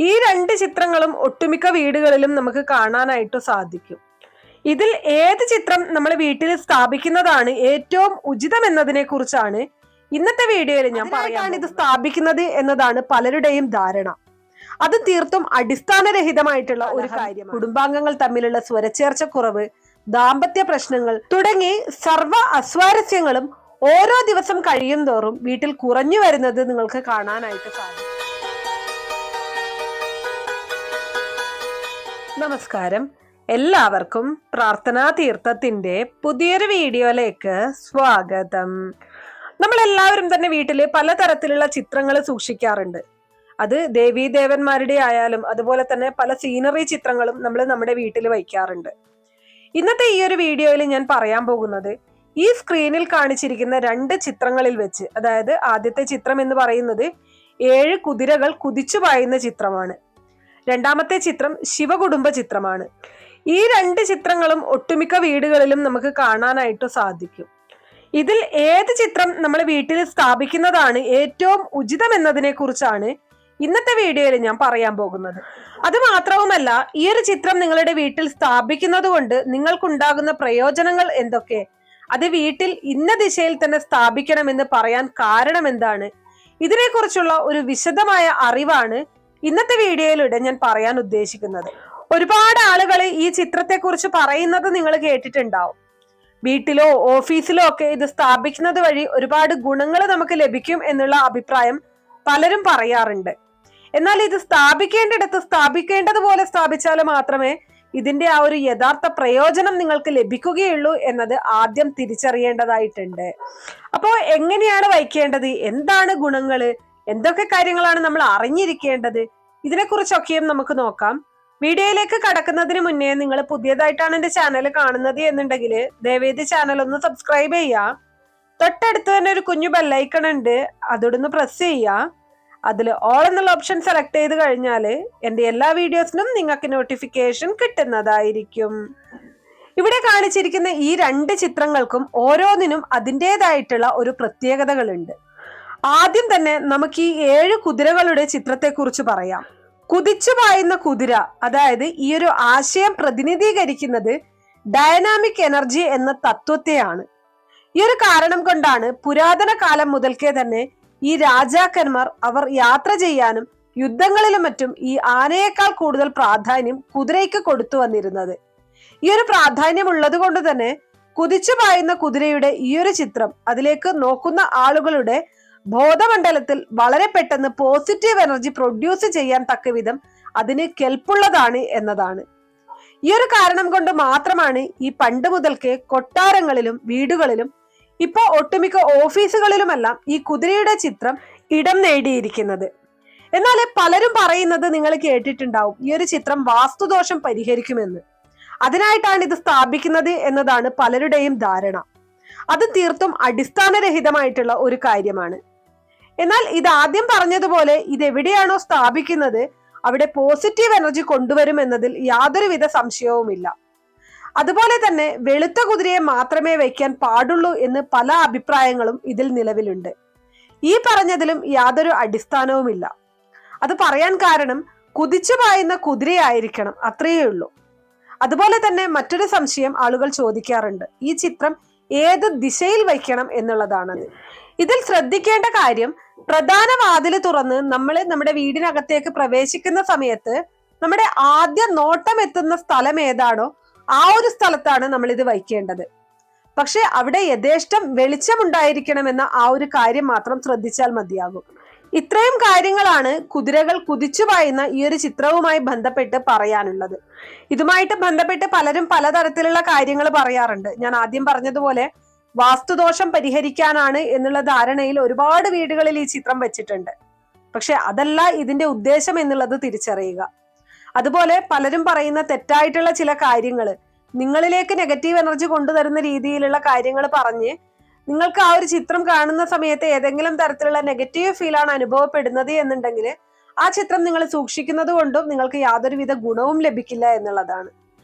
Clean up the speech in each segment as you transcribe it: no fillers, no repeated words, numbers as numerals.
ഈ രണ്ട് ചിത്രങ്ങളും ഒട്ടുമിക്ക വീടുകളിലും നമുക്ക് കാണാനായിട്ട് സാധിക്കും. ഇതിൽ ഏത് ചിത്രം നമ്മൾ വീട്ടിൽ സ്ഥാപിക്കുന്നതാണ് ഏറ്റവും ഉചിതം എന്നതിനെ കുറിച്ചാണ് ഇന്നത്തെ വീഡിയോയിൽ ഞാൻ പറയാൻ. ഇത് സ്ഥാപിക്കുന്നത് എന്നതാണ് പലരുടെയും ധാരണ. അത് തീർത്തും അടിസ്ഥാനരഹിതമായിട്ടുള്ള ഒരു കാര്യമാണ്. കുടുംബാംഗങ്ങൾ തമ്മിലുള്ള സ്വരച്ചേർച്ചക്കുറവ്, ദാമ്പത്യ പ്രശ്നങ്ങൾ തുടങ്ങി സർവ്വ അസ്വാരസ്യങ്ങളും ഓരോ ദിവസം കഴിയും തോറും വീട്ടിൽ കുറഞ്ഞു വരുന്നത് നിങ്ങൾക്ക് കാണാനായിട്ട് സാധിക്കും. നമസ്കാരം, എല്ലാവർക്കും പ്രാർത്ഥനാ തീർത്ഥത്തിന്റെ പുതിയൊരു വീഡിയോയിലേക്ക് സ്വാഗതം. നമ്മളെല്ലാവരും തന്നെ വീട്ടില് പലതരത്തിലുള്ള ചിത്രങ്ങൾ സൂക്ഷിക്കാറുണ്ട്. അത് ദേവീദേവന്മാരുടെ ആയാലും അതുപോലെ തന്നെ പല സീനറി ചിത്രങ്ങളും നമ്മൾ നമ്മുടെ വീട്ടിൽ വയ്ക്കാറുണ്ട്. ഇന്നത്തെ ഈ ഒരു വീഡിയോയിൽ ഞാൻ പറയാൻ പോകുന്നത് ഈ സ്ക്രീനിൽ കാണിച്ചിരിക്കുന്ന രണ്ട് ചിത്രങ്ങളിൽ വെച്ച്, അതായത് ആദ്യത്തെ ചിത്രം എന്ന് പറയുന്നത് 7 കുതിരകൾ കുതിച്ചു പായുന്ന ചിത്രമാണ്. രണ്ടാമത്തെ ചിത്രം ശിവകുടുംബ ചിത്രമാണ്. ഈ രണ്ട് ചിത്രങ്ങളും ഒട്ടുമിക്ക വീടുകളിലും നമുക്ക് കാണാനായിട്ട് സാധിക്കും. ഇതിൽ ഏത് ചിത്രം നമ്മൾ വീട്ടിൽ സ്ഥാപിക്കുന്നതാണ് ഏറ്റവും ഉചിതം എന്നതിനെ കുറിച്ചാണ് ഇന്നത്തെ വീഡിയോയിൽ ഞാൻ പറയാൻ പോകുന്നത്. അത് മാത്രവുമല്ല, ഈ ഒരു ചിത്രം നിങ്ങളുടെ വീട്ടിൽ സ്ഥാപിക്കുന്നത് കൊണ്ട് നിങ്ങൾക്കുണ്ടാകുന്ന പ്രയോജനങ്ങൾ എന്തൊക്കെ, അത് വീട്ടിൽ ഇന്ന ദിശയിൽ തന്നെ സ്ഥാപിക്കണമെന്ന് പറയാൻ കാരണം എന്താണ്, ഇതിനെക്കുറിച്ചുള്ള ഒരു വിശദമായ അറിവാണ് ഇന്നത്തെ വീഡിയോയിലൂടെ ഞാൻ പറയാൻ ഉദ്ദേശിക്കുന്നത്. ഒരുപാട് ആളുകൾ ഈ ചിത്രത്തെ കുറിച്ച് പറയുന്നത് നിങ്ങൾ കേട്ടിട്ടുണ്ടാവും. വീട്ടിലോ ഓഫീസിലോ ഒക്കെ ഇത് സ്ഥാപിക്കുന്നത് വഴി ഒരുപാട് ഗുണങ്ങൾ നമുക്ക് ലഭിക്കും എന്നുള്ള അഭിപ്രായം പലരും പറയാറുണ്ട്. എന്നാൽ ഇത് സ്ഥാപിക്കേണ്ടിടത്ത് സ്ഥാപിക്കേണ്ടതുപോലെ സ്ഥാപിച്ചാൽ മാത്രമേ ഇതിന്റെ ആ ഒരു യഥാർത്ഥ പ്രയോജനം നിങ്ങൾക്ക് ലഭിക്കുകയുള്ളൂ എന്നത് ആദ്യം തിരിച്ചറിയേണ്ടതായിട്ടുണ്ട്. അപ്പോൾ എങ്ങനെയാണ് വയ്ക്കേണ്ടത്, എന്താണ് ഗുണങ്ങള്, എന്തൊക്കെ കാര്യങ്ങളാണ് നമ്മൾ അറിഞ്ഞിരിക്കേണ്ടത്, ഇതിനെക്കുറിച്ചൊക്കെയും നമുക്ക് നോക്കാം. വീഡിയോയിലേക്ക് കടക്കുന്നതിന് മുന്നേ നിങ്ങൾ പുതിയതായിട്ടാണ് എന്റെ ചാനൽ കാണുന്നത് എന്നുണ്ടെങ്കിൽ ദയവേദി ചാനൽ ഒന്ന് സബ്സ്ക്രൈബ് ചെയ്യുക. തൊട്ടടുത്ത് തന്നെ ഒരു കുഞ്ഞു ബെല്ലൈക്കൺ ഉണ്ട്, അതോടൊന്ന് പ്രസ് ചെയ്യുക. അതിൽ ഓൾ എന്നുള്ള ഓപ്ഷൻ സെലക്ട് ചെയ്ത് കഴിഞ്ഞാൽ എൻ്റെ എല്ലാ വീഡിയോസിനും നിങ്ങൾക്ക് നോട്ടിഫിക്കേഷൻ കിട്ടുന്നതായിരിക്കും. ഇവിടെ കാണിച്ചിരിക്കുന്ന ഈ രണ്ട് ചിത്രങ്ങൾക്കും ഓരോന്നിനും അതിൻ്റെതായിട്ടുള്ള ഒരു പ്രത്യേകതകളുണ്ട്. ആദ്യം തന്നെ നമുക്ക് ഈ 7 കുതിരകളുടെ ചിത്രത്തെ കുറിച്ച് പറയാം. കുതിച്ചു പായുന്ന കുതിര, അതായത് ഈ ഒരു ആശയം പ്രതിനിധീകരിക്കുന്നത് ഡൈനാമിക് എനർജി എന്ന തത്വത്തെയാണ്. ഈ ഒരു കാരണം കൊണ്ടാണ് പുരാതന കാലം മുതൽക്കേ തന്നെ ഈ രാജാക്കന്മാർ അവർ യാത്ര ചെയ്യാനും യുദ്ധങ്ങളിലും മറ്റും ഈ ആനയേക്കാൾ കൂടുതൽ പ്രാധാന്യം കുതിരയ്ക്ക് കൊടുത്തു വന്നിരുന്നത്. ഈ ഒരു പ്രാധാന്യം ഉള്ളത് കൊണ്ട് തന്നെ കുതിച്ചു പായുന്ന കുതിരയുടെ ഈ ഒരു ചിത്രം അതിലേക്ക് നോക്കുന്ന ആളുകളുടെ ബോധമണ്ഡലത്തിൽ വളരെ പെട്ടെന്ന് പോസിറ്റീവ് എനർജി പ്രൊഡ്യൂസ് ചെയ്യാൻ തക്ക വിധം അതിന് കെൽപ്പുള്ളതാണ് എന്നതാണ്. ഈ ഒരു കാരണം കൊണ്ട് മാത്രമാണ് ഈ പണ്ട് മുതൽക്കേ കൊട്ടാരങ്ങളിലും വീടുകളിലും ഇപ്പോ ഒട്ടുമിക്ക ഓഫീസുകളിലുമെല്ലാം ഈ കുതിരയുടെ ചിത്രം ഇടം നേടിയിരിക്കുന്നത്. എന്നാൽ പലരും പറയുന്നത് നിങ്ങൾ കേട്ടിട്ടുണ്ടാവും, ഈ ഒരു ചിത്രം വാസ്തുദോഷം പരിഹരിക്കുമെന്ന്. അതിനായിട്ടാണ് ഇത് സ്ഥാപിക്കുന്നത് എന്നതാണ് പലരുടെയും ധാരണ. അത് തീർത്തും അടിസ്ഥാനരഹിതമായിട്ടുള്ള ഒരു കാര്യമാണ്. എന്നാൽ ഇത് ആദ്യം പറഞ്ഞതുപോലെ ഇത് എവിടെയാണോ സ്ഥാപിക്കുന്നത് അവിടെ പോസിറ്റീവ് എനർജി കൊണ്ടുവരും എന്നതിൽ യാതൊരുവിധ സംശയവുമില്ല. അതുപോലെ തന്നെ വെളുത്ത കുതിരയെ മാത്രമേ വയ്ക്കാൻ പാടുള്ളൂ എന്ന് പല അഭിപ്രായങ്ങളും ഇതിൽ നിലവിലുണ്ട്. ഈ പറഞ്ഞതിലും യാതൊരു അടിസ്ഥാനവുമില്ല. അത് പറയാൻ കാരണം കുതിച്ചു പായുന്ന കുതിരയായിരിക്കണം, അത്രയേ ഉള്ളൂ. അതുപോലെ തന്നെ മറ്റൊരു സംശയം ആളുകൾ ചോദിക്കാറുണ്ട്, ഈ ചിത്രം ഏത് ദിശയിൽ വയ്ക്കണം എന്നുള്ളതാണ്. ഇതിൽ ശ്രദ്ധിക്കേണ്ട കാര്യം, പ്രധാന വാതില് തുറന്ന് നമ്മൾ നമ്മുടെ വീടിനകത്തേക്ക് പ്രവേശിക്കുന്ന സമയത്ത് നമ്മുടെ ആദ്യ നോട്ടം എത്തുന്ന സ്ഥലം ഏതാണോ ആ ഒരു സ്ഥലത്താണ് നമ്മൾ ഇത് വയ്ക്കേണ്ടത്. പക്ഷെ അവിടെ യഥേഷ്ടം വെളിച്ചമുണ്ടായിരിക്കണമെന്ന ആ ഒരു കാര്യം മാത്രം ശ്രദ്ധിച്ചാൽ മതിയാകും. ഇത്രയും കാര്യങ്ങളാണ് കുതിരകൾ കുതിച്ചു പായുന്ന ഈ ഒരു ചിത്രവുമായി ബന്ധപ്പെട്ട് പറയാനുള്ളത്. ഇതുമായിട്ട് ബന്ധപ്പെട്ട് പലരും പലതരത്തിലുള്ള കാര്യങ്ങൾ പറയാറുണ്ട്. ഞാൻ ആദ്യം പറഞ്ഞതുപോലെ വാസ്തുദോഷം പരിഹരിക്കാനാണ് എന്നുള്ള ധാരണയിൽ ഒരുപാട് വീടുകളിൽ ഈ ചിത്രം വെച്ചിട്ടുണ്ട്. പക്ഷെ അതല്ല ഇതിന്റെ ഉദ്ദേശം എന്നുള്ളത് തിരിച്ചറിയുക. അതുപോലെ പലരും പറയുന്ന തെറ്റായിട്ടുള്ള ചില കാര്യങ്ങൾ, നിങ്ങളിലേക്ക് നെഗറ്റീവ് എനർജി കൊണ്ടുതരുന്ന രീതിയിലുള്ള കാര്യങ്ങൾ പറഞ്ഞ് നിങ്ങൾക്ക് ആ ഒരു ചിത്രം കാണുന്ന സമയത്ത് ഏതെങ്കിലും തരത്തിലുള്ള നെഗറ്റീവ് ഫീലാണ് അനുഭവപ്പെടുന്നത് എന്നുണ്ടെങ്കിൽ ആ ചിത്രം നിങ്ങൾ സൂക്ഷിക്കുന്നത് കൊണ്ടും നിങ്ങൾക്ക് യാതൊരുവിധ ഗുണവും ലഭിക്കില്ല എന്നുള്ളതാണ്.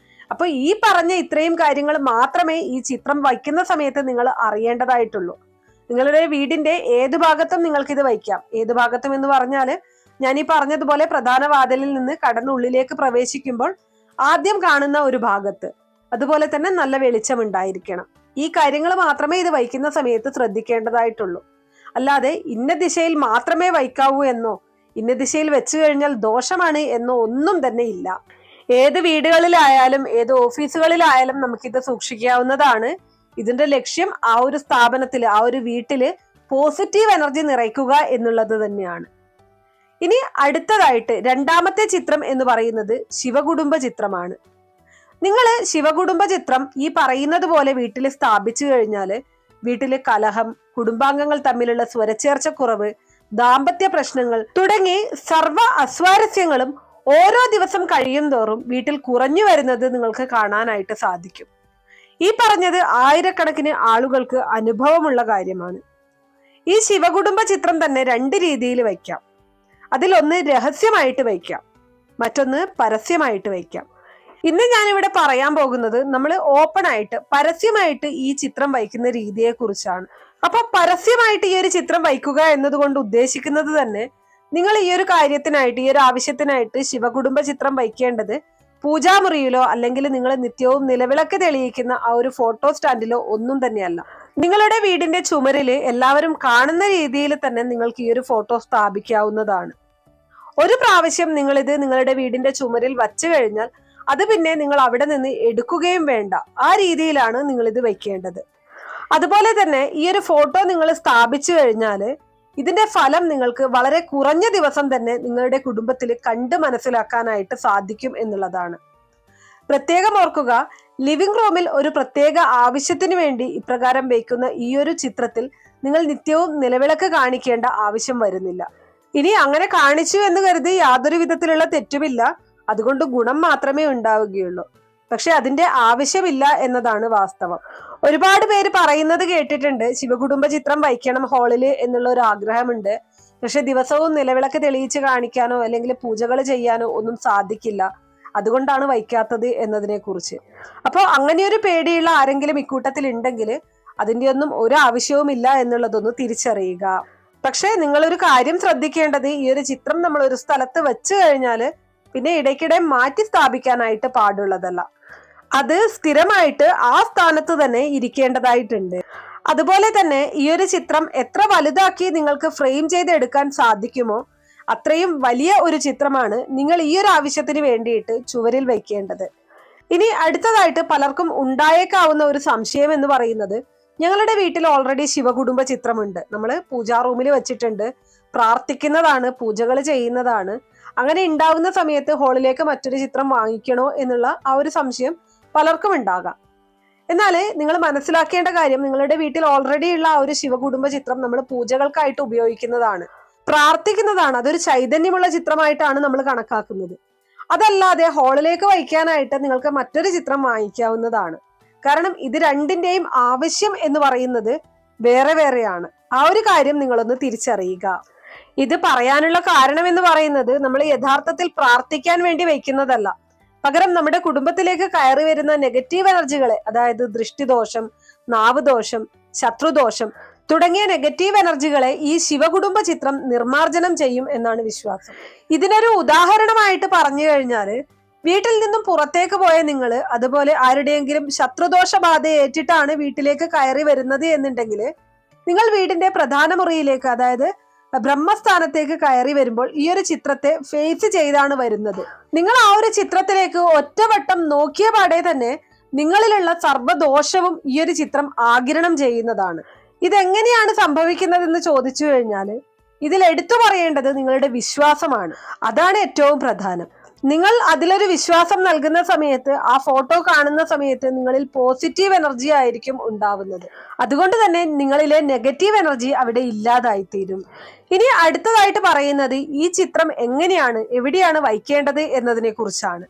അപ്പൊ ഈ പറഞ്ഞ ഇത്രയും കാര്യങ്ങൾ മാത്രമേ ഈ ചിത്രം വയ്ക്കുന്ന സമയത്ത് നിങ്ങൾ അറിയേണ്ടതായിട്ടുള്ളൂ. നിങ്ങളുടെ വീടിന്റെ ഏത് ഭാഗത്തും നിങ്ങൾക്ക് ഇത് വയ്ക്കാം. ഏത് ഭാഗത്തും എന്ന് പറഞ്ഞാൽ ഞാൻ ഈ പറഞ്ഞതുപോലെ പ്രധാന വാതിലിൽ നിന്ന് കടന്നുള്ളിലേക്ക് പ്രവേശിക്കുമ്പോൾ ആദ്യം കാണുന്ന ഒരു ഭാഗത്ത്, അതുപോലെ തന്നെ നല്ല വെളിച്ചം ഉണ്ടായിരിക്കണം. ഈ കാര്യങ്ങൾ മാത്രമേ ഇത് വയ്ക്കുന്ന സമയത്ത് ശ്രദ്ധിക്കേണ്ടതായിട്ടുള്ളൂ. അല്ലാതെ ഇന്ന ദിശയിൽ മാത്രമേ വയ്ക്കാവൂ എന്നോ ഇന്ന ദിശയിൽ വെച്ചു കഴിഞ്ഞാൽ ദോഷമാണ് എന്നോ ഒന്നും തന്നെ ഇല്ല. ഏത് വീടുകളിലായാലും ഏത് ഓഫീസുകളിലായാലും നമുക്കിത് സൂക്ഷിക്കാവുന്നതാണ്. ഇതിന്റെ ലക്ഷ്യം ആ ഒരു സ്ഥാപനത്തില്, ആ ഒരു വീട്ടില് പോസിറ്റീവ് എനർജി നിറയ്ക്കുക എന്നുള്ളത് തന്നെയാണ്. ഇനി അടുത്തതായിട്ട് രണ്ടാമത്തെ ചിത്രം എന്ന് പറയുന്നത് ശിവകുടുംബ ചിത്രമാണ്. നിങ്ങൾ ശിവകുടുംബ ചിത്രം ഈ പറയുന്നത് പോലെ വീട്ടിൽ സ്ഥാപിച്ചു കഴിഞ്ഞാല് വീട്ടില് കലഹം, കുടുംബാംഗങ്ങൾ തമ്മിലുള്ള സ്വരച്ചേർച്ചക്കുറവ്, ദാമ്പത്യ പ്രശ്നങ്ങൾ തുടങ്ങി സർവ്വ അസ്വാരസ്യങ്ങളും ഓരോ ദിവസം കഴിയും തോറും വീട്ടിൽ കുറഞ്ഞു വരുന്നത് നിങ്ങൾക്ക് കാണാനായിട്ട് സാധിക്കും. ഈ പറഞ്ഞത് ആയിരക്കണക്കിന് ആളുകൾക്ക് അനുഭവമുള്ള കാര്യമാണ്. ഈ ശിവകുടുംബ ചിത്രം തന്നെ രണ്ട് രീതിയിൽ വയ്ക്കാം. അതിലൊന്ന് രഹസ്യമായിട്ട് വയ്ക്കാം, മറ്റൊന്ന് പരസ്യമായിട്ട് വയ്ക്കാം. ഇന്ന് ഞാനിവിടെ പറയാൻ പോകുന്നത് നമ്മൾ ഓപ്പൺ ആയിട്ട് പരസ്യമായിട്ട് ഈ ചിത്രം വയ്ക്കുന്ന രീതിയെ കുറിച്ചാണ്. അപ്പൊ പരസ്യമായിട്ട് ഈ ഒരു ചിത്രം വയ്ക്കുക എന്നതുകൊണ്ട് ഉദ്ദേശിക്കുന്നത് തന്നെ നിങ്ങൾ ഈ ഒരു കാര്യത്തിനായിട്ട്, ഈ ഒരു ആവശ്യത്തിനായിട്ട് ശിവകുടുംബ ചിത്രം വയ്ക്കേണ്ടത് പൂജാമുറിയിലോ അല്ലെങ്കിൽ നിങ്ങൾ നിത്യവും നിലവിളക്ക് തെളിയിക്കുന്ന ആ ഒരു ഫോട്ടോ സ്റ്റാൻഡിലോ ഒന്നും തന്നെയല്ല. നിങ്ങളുടെ വീടിന്റെ ചുമരില് എല്ലാവരും കാണുന്ന രീതിയിൽ തന്നെ നിങ്ങൾക്ക് ഈ ഒരു ഫോട്ടോ സ്ഥാപിക്കാവുന്നതാണ്. ഒരു പ്രാവശ്യം നിങ്ങളിത് നിങ്ങളുടെ വീടിന്റെ ചുമരിൽ വച്ചു കഴിഞ്ഞാൽ അത് പിന്നെ നിങ്ങൾ അവിടെ നിന്ന് എടുക്കുകയും വേണ്ട. ആ രീതിയിലാണ് നിങ്ങൾ ഇത് വെക്കേണ്ടത്. അതുപോലെ തന്നെ ഈ ഒരു ഫോട്ടോ നിങ്ങൾ സ്ഥാപിച്ചു കഴിഞ്ഞാല് ഇതിന്റെ ഫലം നിങ്ങൾക്ക് വളരെ കുറഞ്ഞ ദിവസം തന്നെ നിങ്ങളുടെ കുടുംബത്തിൽ കണ്ട് മനസ്സിലാക്കാനായിട്ട് സാധിക്കും എന്നുള്ളതാണ്. പ്രത്യേകം ഓർക്കുക, ലിവിംഗ് റൂമിൽ ഒരു പ്രത്യേക ആവശ്യത്തിന് വേണ്ടി ഇപ്രകാരം വയ്ക്കുന്ന ഈ ഒരു ചിത്രത്തിൽ നിങ്ങൾ നിത്യവും നിലവിളക്ക് കാണിക്കേണ്ട ആവശ്യം വരുന്നില്ല. ഇനി അങ്ങനെ കാണിച്ചു എന്ന് കരുതി യാതൊരു വിധത്തിലുള്ള തെറ്റുമില്ല, അതുകൊണ്ട് ഗുണം മാത്രമേ ഉണ്ടാവുകയുള്ളൂ. പക്ഷെ അതിന്റെ ആവശ്യമില്ല എന്നതാണ് വാസ്തവം. ഒരുപാട് പേര് പറയുന്നത് കേട്ടിട്ടുണ്ട്, ശിവകുടുംബ ചിത്രം വയ്ക്കണം ഹാളില് എന്നുള്ള ഒരു ആഗ്രഹമുണ്ട്, പക്ഷെ ദിവസവും നിലവിളക്ക് തെളിയിച്ച് കാണിക്കാനോ അല്ലെങ്കിൽ പൂജകൾ ചെയ്യാനോ ഒന്നും സാധിക്കില്ല, അതുകൊണ്ടാണ് വയ്ക്കാത്തത് എന്നതിനെ കുറിച്ച്. അപ്പോൾ അങ്ങനെയൊരു പേടിയുള്ള ആരെങ്കിലും ഇക്കൂട്ടത്തിൽ ഉണ്ടെങ്കിൽ അതിന്റെ ഒന്നും ഒരു ആവശ്യവുമില്ല എന്നുള്ളതൊന്ന് തിരിച്ചറിയുക. പക്ഷെ നിങ്ങളൊരു കാര്യം ശ്രദ്ധിക്കേണ്ടത്, ഈ ഒരു ചിത്രം നമ്മൾ ഒരു സ്ഥലത്ത് വെച്ച് കഴിഞ്ഞാല് പിന്നെ ഇടയ്ക്കിടെ മാറ്റി സ്ഥാപിക്കാനായിട്ട് പാടുള്ളതല്ല. അത് സ്ഥിരമായിട്ട് ആ സ്ഥാനത്ത് തന്നെ ഇരിക്കേണ്ടതായിട്ടുണ്ട്. അതുപോലെ തന്നെ ഈ ഒരു ചിത്രം എത്ര വലുതാക്കി നിങ്ങൾക്ക് ഫ്രെയിം ചെയ്തെടുക്കാൻ സാധിക്കുമോ അത്രയും വലിയ ഒരു ചിത്രമാണ് നിങ്ങൾ ഈ ഒരു ആവശ്യത്തിന് വേണ്ടിയിട്ട് ചുവരിൽ വയ്ക്കേണ്ടത്. ഇനി അടുത്തതായിട്ട് പലർക്കും ഉണ്ടായേക്കാവുന്ന ഒരു സംശയം എന്ന് പറയുന്നത്, ഞങ്ങളുടെ വീട്ടിൽ ഓൾറെഡി ശിവകുടുംബ ചിത്രമുണ്ട്, നമ്മൾ പൂജാ റൂമിൽ വെച്ചിട്ടുണ്ട്, പ്രാർത്ഥിക്കുന്നതാണ്, പൂജകൾ ചെയ്യുന്നതാണ്, അങ്ങനെ ഉണ്ടാവുന്ന സമയത്ത് ഹാളിലേക്ക് മറ്റൊരു ചിത്രം വാങ്ങിക്കണോ എന്നുള്ള ആ ഒരു സംശയം പലർക്കും ഉണ്ടാകാം. എന്നാൽ നിങ്ങൾ മനസ്സിലാക്കേണ്ട കാര്യം, നിങ്ങളുടെ വീട്ടിൽ ഓൾറെഡി ഉള്ള ആ ഒരു ശിവകുടുംബ ചിത്രം നമ്മൾ പൂജകൾക്കായിട്ട് ഉപയോഗിക്കുന്നതാണ്, പ്രാർത്ഥിക്കുന്നതാണ്, അതൊരു ചൈതന്യമുള്ള ചിത്രമായിട്ടാണ് നമ്മൾ കണക്കാക്കുന്നത്. അതല്ലാതെ ഹാളിലേക്ക് വയ്ക്കാനായിട്ട് നിങ്ങൾക്ക് മറ്റൊരു ചിത്രം വാങ്ങിക്കാവുന്നതാണ്. കാരണം ഇത് രണ്ടിന്റെയും ആവശ്യം എന്ന് പറയുന്നത് വേറെ വേറെയാണ്. ആ ഒരു കാര്യം നിങ്ങളൊന്ന് തിരിച്ചറിയുക. ഇത് പറയാനുള്ള കാരണം എന്ന് പറയുന്നത്, നമ്മൾ യഥാർത്ഥത്തിൽ പ്രാർത്ഥിക്കാൻ വേണ്ടി വയ്ക്കുന്നതല്ല, പകരം നമ്മുടെ കുടുംബത്തിലേക്ക് കയറി വരുന്ന നെഗറ്റീവ് എനർജികളെ, അതായത് ദൃഷ്ടിദോഷം, നാവുദോഷം, ശത്രുദോഷം തുടങ്ങിയ നെഗറ്റീവ് എനർജികളെ ഈ ശിവകുടുംബ ചിത്രം നിർമാർജനം ചെയ്യും എന്നാണ് വിശ്വാസം. ഇതിനൊരു ഉദാഹരണമായിട്ട് പറഞ്ഞു കഴിഞ്ഞാല്, വീട്ടിൽ നിന്നും പുറത്തേക്ക് പോയ നിങ്ങൾ അതുപോലെ ആരുടെയെങ്കിലും ശത്രുദോഷ ബാധ ഏറ്റിട്ടാണ് വീട്ടിലേക്ക് കയറി വരുന്നത് എന്നുണ്ടെങ്കിൽ, നിങ്ങൾ വീടിന്റെ പ്രധാന മുറിയിലേക്ക്, അതായത് ബ്രഹ്മസ്ഥാനത്തേക്ക് കയറി വരുമ്പോൾ ഈ ഒരു ചിത്രത്തെ ഫേസ് ചെയ്താണ് വരുന്നത്. നിങ്ങൾ ആ ഒരു ചിത്രത്തിലേക്ക് ഒറ്റവട്ടം നോക്കിയ പാടെ തന്നെ നിങ്ങളിലുള്ള സർവ്വദോഷവും ഈ ഒരു ചിത്രം ആഗിരണം ചെയ്യുന്നതാണ്. ഇതെങ്ങനെയാണ് സംഭവിക്കുന്നതെന്ന് ചോദിച്ചു കഴിഞ്ഞാല്, ഇതിൽ എടുത്തു പറയേണ്ടത് നിങ്ങളുടെ വിശ്വാസമാണ്. അതാണ് ഏറ്റവും പ്രധാനം. നിങ്ങൾ അതിലൊരു വിശ്വാസം നൽകുന്ന സമയത്ത്, ആ ഫോട്ടോ കാണുന്ന സമയത്ത് നിങ്ങളിൽ പോസിറ്റീവ് എനർജി ആയിരിക്കും ഉണ്ടാവുന്നത്. അതുകൊണ്ട് തന്നെ നിങ്ങളിലെ നെഗറ്റീവ് എനർജി അവിടെ ഇല്ലാതായിത്തീരും. ഇനി അടുത്തതായിട്ട് പറയുന്നത്, ഈ ചിത്രം എങ്ങനെയാണ്, എവിടെയാണ് വയ്ക്കേണ്ടത് എന്നതിനെ കുറിച്ചാണ്.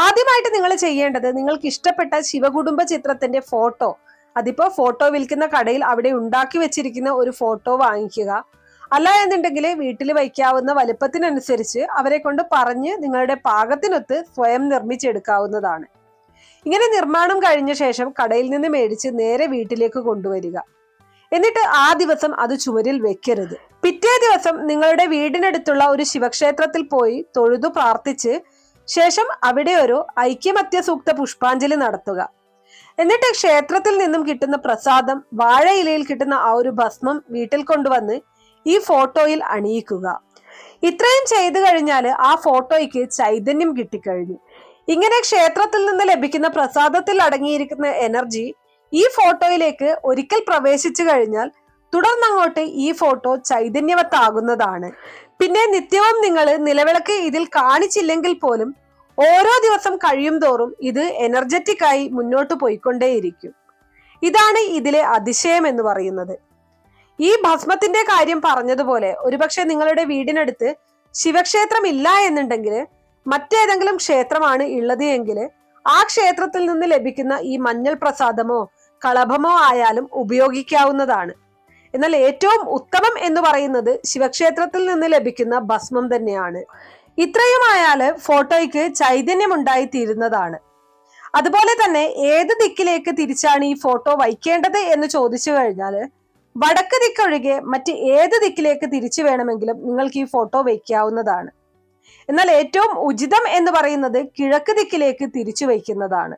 ആദ്യമായിട്ട് നിങ്ങൾ ചെയ്യേണ്ടത്, നിങ്ങൾക്ക് ഇഷ്ടപ്പെട്ട ശിവകുടുംബ ചിത്രത്തിന്റെ ഫോട്ടോ, അതിപ്പോ ഫോട്ടോ വിൽക്കുന്ന കടയിൽ അവിടെ ഉണ്ടാക്കി വെച്ചിരിക്കുന്ന ഒരു ഫോട്ടോ വാങ്ങിക്കുക. അല്ല എന്നുണ്ടെങ്കിൽ വീട്ടിൽ വയ്ക്കാവുന്ന വലുപ്പത്തിനനുസരിച്ച് അവരെ കൊണ്ട് പറഞ്ഞ് നിങ്ങളുടെ പാകത്തിനൊത്ത് സ്വയം നിർമ്മിച്ചെടുക്കാവുന്നതാണ്. ഇങ്ങനെ നിർമ്മാണം കഴിഞ്ഞ ശേഷം കടയിൽ നിന്ന് മേടിച്ച് നേരെ വീട്ടിലേക്ക് കൊണ്ടുവരിക. എന്നിട്ട് ആ ദിവസം അത് ചുവരിൽ വെക്കരുത്. പിറ്റേ ദിവസം നിങ്ങളുടെ വീടിനടുത്തുള്ള ഒരു ശിവക്ഷേത്രത്തിൽ പോയി തൊഴുതു പ്രാർത്ഥിച്ച് ശേഷം അവിടെ ഒരു ഐക്യമത്യ സൂക്ത പുഷ്പാഞ്ജലി നടത്തുക. എന്നിട്ട് ക്ഷേത്രത്തിൽ നിന്നും കിട്ടുന്ന പ്രസാദം, വാഴയിലയിൽ കിട്ടുന്ന ആ ഒരു ഭസ്മം വീട്ടിൽ കൊണ്ടുവന്ന് ഈ ഫോട്ടോയിൽ അണിയിക്കുക. ഇത്രയും ചെയ്തു കഴിഞ്ഞാൽ ആ ഫോട്ടോയ്ക്ക് ചൈതന്യം കിട്ടിക്കഴിഞ്ഞു. ഇങ്ങനെ ക്ഷേത്രത്തിൽ നിന്ന് ലഭിക്കുന്ന പ്രസാദത്തിൽ അടങ്ങിയിരിക്കുന്ന എനർജി ഈ ഫോട്ടോയിലേക്ക് ഒരിക്കൽ പ്രവേശിച്ചു കഴിഞ്ഞാൽ തുടർന്നങ്ങോട്ട് ഈ ഫോട്ടോ ചൈതന്യവത്താകുന്നതാണ്. പിന്നെ നിത്യവും നിങ്ങൾ നിലവിളക്ക് ഇതിൽ കാണിച്ചില്ലെങ്കിൽ പോലും ഓരോ ദിവസം കഴിയും തോറും ഇത് എനർജറ്റിക് ആയി മുന്നോട്ട് പോയിക്കൊണ്ടേയിരിക്കും. ഇതാണ് ഇതിലെ അതിശയം എന്ന് പറയുന്നത്. ഈ ഭസ്മത്തിന്റെ കാര്യം പറഞ്ഞതുപോലെ ഒരുപക്ഷെ നിങ്ങളുടെ വീടിനടുത്ത് ശിവക്ഷേത്രം ഇല്ല എന്നുണ്ടെങ്കിൽ മറ്റേതെങ്കിലും ക്ഷേത്രമാണ് ഉള്ളത് എങ്കിൽ ആ ക്ഷേത്രത്തിൽ നിന്ന് ലഭിക്കുന്ന ഈ മഞ്ഞൾ പ്രസാദമോ കളഭമോ ആയാലും ഉപയോഗിക്കാവുന്നതാണ്. എന്നാൽ ഏറ്റവും ഉത്തമം എന്ന് പറയുന്നത് ശിവക്ഷേത്രത്തിൽ നിന്ന് ലഭിക്കുന്ന ഭസ്മം തന്നെയാണ്. ഇത്രയുമായാല് ഫോട്ടോയ്ക്ക് ചൈതന്യം ഉണ്ടായി തീരുന്നതാണ്. അതുപോലെ തന്നെ ഏത് ദിക്കിലേക്ക് തിരിച്ചാണ് ഈ ഫോട്ടോ വയ്ക്കേണ്ടത് എന്ന് ചോദിച്ചു കഴിഞ്ഞാൽ വടക്ക് ദിക്കൊഴികെ മറ്റ് ഏത് ദിക്കിലേക്ക് തിരിച്ചു വേണമെങ്കിലും നിങ്ങൾക്ക് ഈ ഫോട്ടോ വയ്ക്കാവുന്നതാണ്. എന്നാൽ ഏറ്റവും ഉചിതം എന്ന് പറയുന്നത് കിഴക്ക് ദിക്കിലേക്ക് തിരിച്ചു വയ്ക്കുന്നതാണ്.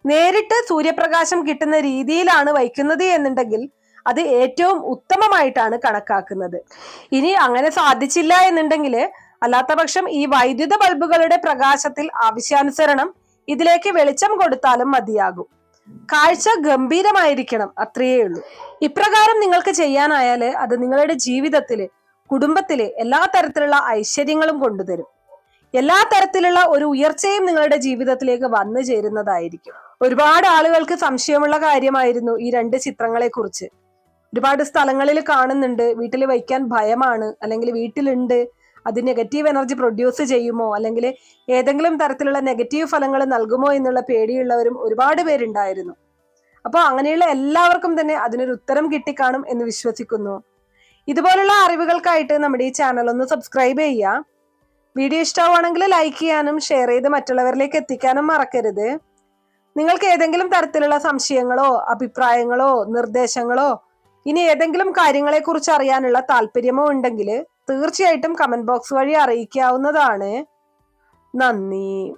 നേരിട്ട് സൂര്യപ്രകാശം കിട്ടുന്ന രീതിയിലാണ് വയ്ക്കുന്നത് എന്നുണ്ടെങ്കിൽ അത് ഏറ്റവും ഉത്തമമായിട്ടാണ് കണക്കാക്കുന്നത്. ഇനി അങ്ങനെ സാധിച്ചില്ല എന്നുണ്ടെങ്കിൽ അല്ലാത്ത പക്ഷം ഈ വൈദ്യുത ബൾബുകളുടെ പ്രകാശത്തിൽ ആവശ്യാനുസരണം ഇതിലേക്ക് വെളിച്ചം കൊടുത്താലും മതിയാകും. കാഴ്ച ഗംഭീരമായിരിക്കണം, അത്രയേ ഉള്ളൂ. ഇപ്രകാരം നിങ്ങൾക്ക് ചെയ്യാനായാല് അത് നിങ്ങളുടെ ജീവിതത്തില്, കുടുംബത്തില് എല്ലാ തരത്തിലുള്ള ഐശ്വര്യങ്ങളും കൊണ്ടുതരും. എല്ലാ തരത്തിലുള്ള ഒരു ഉയർച്ചയും നിങ്ങളുടെ ജീവിതത്തിലേക്ക് വന്നു ചേരുന്നതായിരിക്കും. ഒരുപാട് ആളുകൾക്ക് സംശയമുള്ള കാര്യമായിരുന്നു ഈ രണ്ട് ചിത്രങ്ങളെ കുറിച്ച്. ഒരുപാട് സ്ഥലങ്ങളിൽ കാണുന്നുണ്ട്, വീട്ടിൽ വയ്ക്കാൻ ഭയമാണ്, അല്ലെങ്കിൽ വീട്ടിലുണ്ട്, അത് നെഗറ്റീവ് എനർജി പ്രൊഡ്യൂസ് ചെയ്യുമോ, അല്ലെങ്കിൽ ഏതെങ്കിലും തരത്തിലുള്ള നെഗറ്റീവ് ഫലങ്ങൾ നൽകുമോ എന്നുള്ള പേടിയുള്ളവരും ഒരുപാട് പേരുണ്ടായിരുന്നു. അപ്പോൾ അങ്ങനെയുള്ള എല്ലാവർക്കും തന്നെ അതിനൊരു ഉത്തരം കിട്ടിക്കാണും എന്ന് വിശ്വസിക്കുന്നു. ഇതുപോലുള്ള അറിവുകൾക്കായിട്ട് നമ്മുടെ ഈ ചാനൽ ഒന്ന് സബ്സ്ക്രൈബ് ചെയ്യുക. വീഡിയോ ഇഷ്ടമാണെങ്കിൽ ലൈക്ക് ചെയ്യാനും ഷെയർ ചെയ്ത് മറ്റുള്ളവരിലേക്ക് എത്തിക്കാനും മറക്കരുത്. നിങ്ങൾക്ക് ഏതെങ്കിലും തരത്തിലുള്ള സംശയങ്ങളോ അഭിപ്രായങ്ങളോ നിർദ്ദേശങ്ങളോ ഇനി ഏതെങ്കിലും കാര്യങ്ങളെ കുറിച്ച് അറിയാനുള്ള താല്പര്യമോ ഉണ്ടെങ്കിൽ തീർച്ചയായിട്ടും കമന്റ് ബോക്സ് വഴി അറിയിക്കാവുന്നതാണ്. നന്ദി.